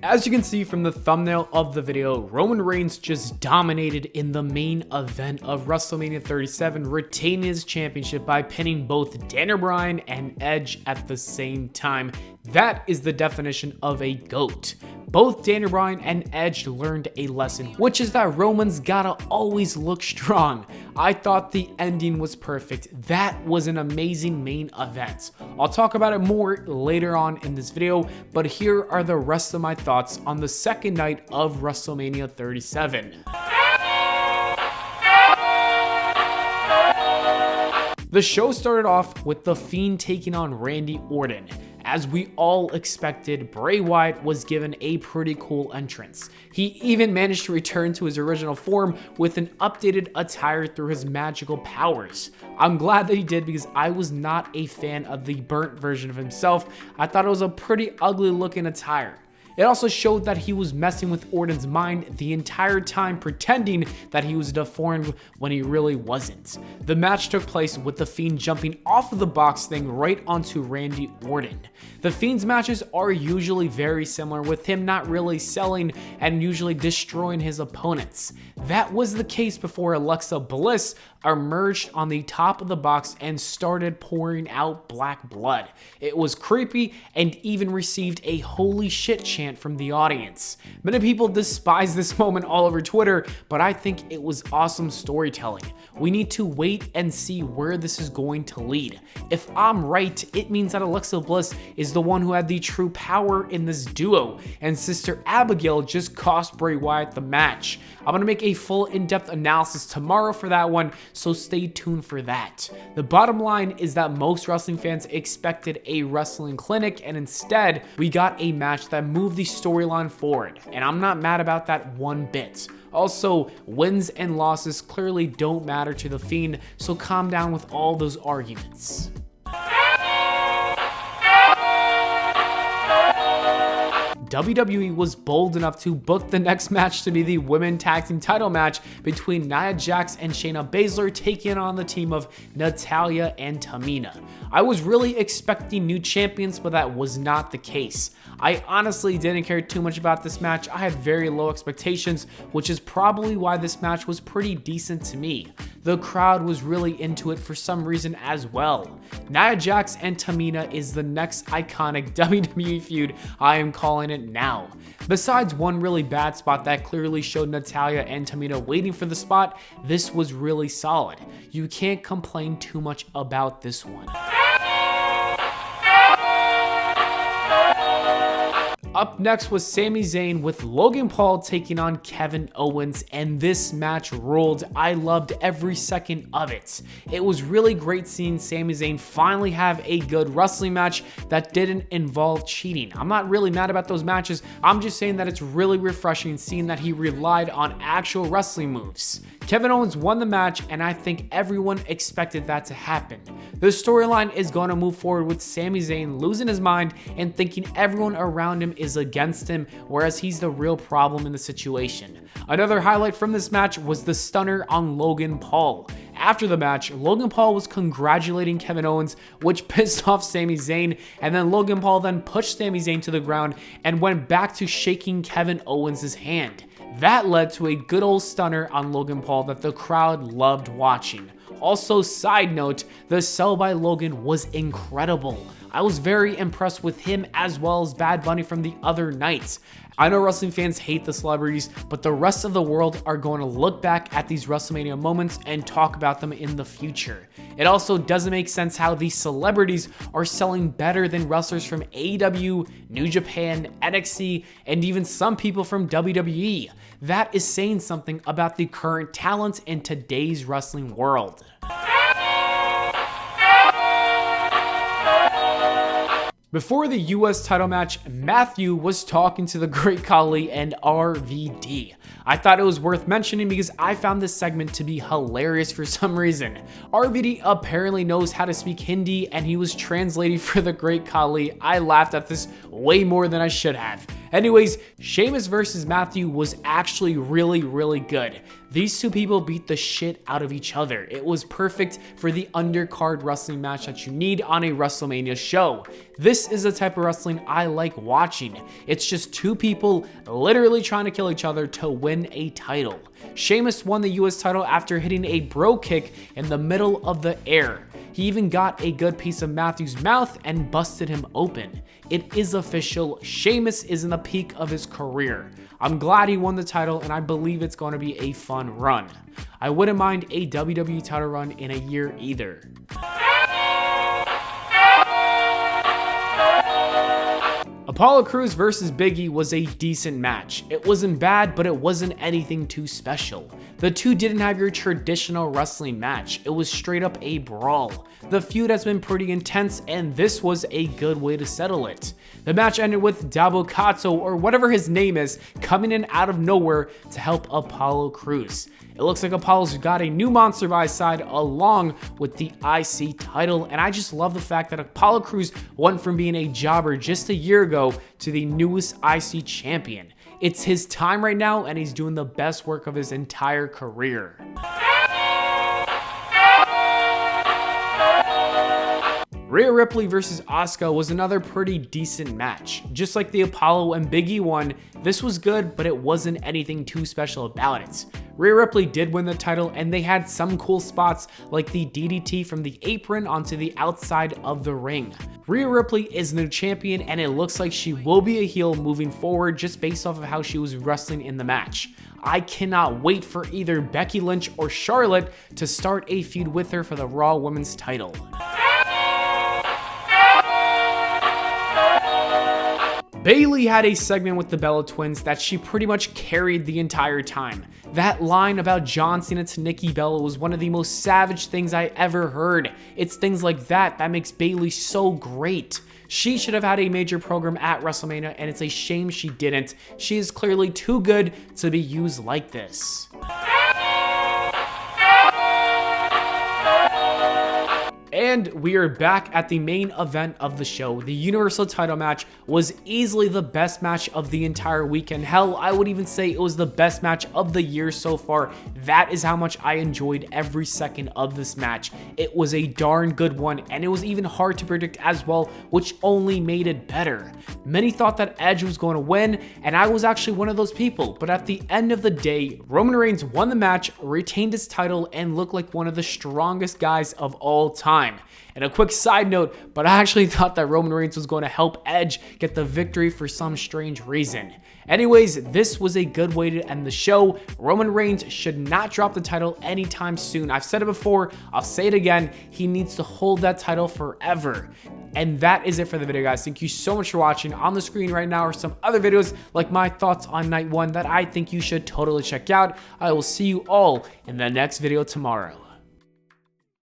As you can see from the thumbnail of the video, Roman Reigns just dominated in the main event of WrestleMania 37, retaining his championship by pinning both Daniel Bryan and Edge at the same time. That is the definition of a GOAT. Both Daniel Bryan and Edge learned a lesson, which is that Roman's gotta always look strong. I thought the ending was perfect. That was an amazing main event. I'll talk about it more later on in this video, but here are the rest of my thoughts on the second night of WrestleMania 37. The show started off with The Fiend taking on Randy Orton. As we all expected, Bray Wyatt was given a pretty cool entrance. He even managed to return to his original form with an updated attire through his magical powers. I'm glad that he did because I was not a fan of the burnt version of himself. I thought it was a pretty ugly looking attire. It also showed that he was messing with Orton's mind the entire time, pretending that he was deformed when he really wasn't. The match took place with The Fiend jumping off of the box thing right onto Randy Orton. The Fiend's matches are usually very similar, with him not really selling and usually destroying his opponents. That was the case before Alexa Bliss emerged on the top of the box and started pouring out black blood. It was creepy and even received a holy shit chant from the audience. Many people despise this moment all over Twitter, but I think it was awesome storytelling. We need to wait and see where this is going to lead. If I'm right, it means that Alexa Bliss is the one who had the true power in this duo, and Sister Abigail just cost Bray Wyatt the match. I'm gonna make a full in-depth analysis tomorrow for that one, so stay tuned for that. The bottom line is that most wrestling fans expected a wrestling clinic, and instead we got a match that moved the storyline forward, and I'm not mad about that one bit. Also, wins and losses clearly don't matter to The Fiend, so calm down with all those arguments. WWE was bold enough to book the next match to be the Women's Tag Team title match between Nia Jax and Shayna Baszler, taking on the team of Natalya and Tamina. I was really expecting new champions, but that was not the case. I honestly didn't care too much about this match. I had very low expectations, which is probably why this match was pretty decent to me. The crowd was really into it for some reason as well. Nia Jax and Tamina is the next iconic WWE feud. I am calling it now. Besides one really bad spot that clearly showed Natalya and Tamina waiting for the spot, this was really solid. You can't complain too much about this one. Up next was Sami Zayn with Logan Paul taking on Kevin Owens, and this match ruled. I loved every second of it. It was really great seeing Sami Zayn finally have a good wrestling match that didn't involve cheating. I'm not really mad about those matches. I'm just saying that it's really refreshing seeing that he relied on actual wrestling moves. Kevin Owens won the match, and I think everyone expected that to happen. The storyline is going to move forward with Sami Zayn losing his mind and thinking everyone around him is against him, whereas he's the real problem in the situation. Another highlight from this match was the stunner on Logan Paul. After the match, Logan Paul was congratulating Kevin Owens, which pissed off Sami Zayn, and then Logan Paul then pushed Sami Zayn to the ground and went back to shaking Kevin Owens' hand. That led to a good old stunner on Logan Paul that the crowd loved watching. Also, side note, the sell by Logan was incredible. I was very impressed with him as well as Bad Bunny from the other nights. I know wrestling fans hate the celebrities, but the rest of the world are going to look back at these WrestleMania moments and talk about them in the future. It also doesn't make sense how these celebrities are selling better than wrestlers from AEW, New Japan, NXT, and even some people from WWE. That is saying something about the current talent in today's wrestling world. Before the US title match, Matthew was talking to the Great Khali and RVD. I thought it was worth mentioning because I found this segment to be hilarious for some reason. RVD apparently knows how to speak Hindi and he was translating for the Great Khali. I laughed at this way more than I should have. Anyways, Sheamus versus Matthew was actually really good. These two people beat the shit out of each other. It was perfect for the undercard wrestling match that you need on a WrestleMania show. This is the type of wrestling I like watching. It's just two people literally trying to kill each other to win a title. Sheamus won the US title after hitting a bro kick in the middle of the air. He even got a good piece of Matthew's mouth and busted him open. It is official, Sheamus is in the peak of his career. I'm glad he won the title, and I believe it's going to be a fun run. I wouldn't mind a WWE title run in a year either. Apollo Crews versus Big E was a decent match. It wasn't bad, but it wasn't anything too special. The two didn't have your traditional wrestling match. It was straight up a brawl. The feud has been pretty intense, and this was a good way to settle it. The match ended with Dabo Kato, or whatever his name is, coming in out of nowhere to help Apollo Crews. It looks like Apollo's got a new monster by his side along with the IC title, and I just love the fact that Apollo Crews went from being a jobber just a year ago to the newest IC champion. It's his time right now, and he's doing the best work of his entire career. Rhea Ripley versus Asuka was another pretty decent match. Just like the Apollo and Big E one, this was good, but it wasn't anything too special about it. Rhea Ripley did win the title, and they had some cool spots like the DDT from the apron onto the outside of the ring. Rhea Ripley is the champion, and it looks like she will be a heel moving forward just based off of how she was wrestling in the match. I cannot wait for either Becky Lynch or Charlotte to start a feud with her for the Raw Women's title. Bayley had a segment with the Bella Twins that she pretty much carried the entire time. That line about John Cena to Nikki Bella was one of the most savage things I ever heard. It's things like that that makes Bayley so great. She should have had a major program at WrestleMania, and it's a shame she didn't. She is clearly too good to be used like this. And we are back at the main event of the show. The Universal title match was easily the best match of the entire weekend. Hell, I would even say it was the best match of the year so far. That is how much I enjoyed every second of this match. It was a darn good one, and it was even hard to predict as well, which only made it better. Many thought that Edge was going to win, and I was actually one of those people. But at the end of the day, Roman Reigns won the match, retained his title, and looked like one of the strongest guys of all time. And a quick side note, but I actually thought that Roman Reigns was going to help Edge get the victory for some strange reason. Anyways, this was a good way to end the show. Roman Reigns should not drop the title anytime soon. I've said it before, I'll say it again, he needs to hold that title forever. And that is it for the video, guys. Thank you so much for watching. On the screen right now are some other videos like my thoughts on night one that I think you should totally check out. I will see you all in the next video tomorrow.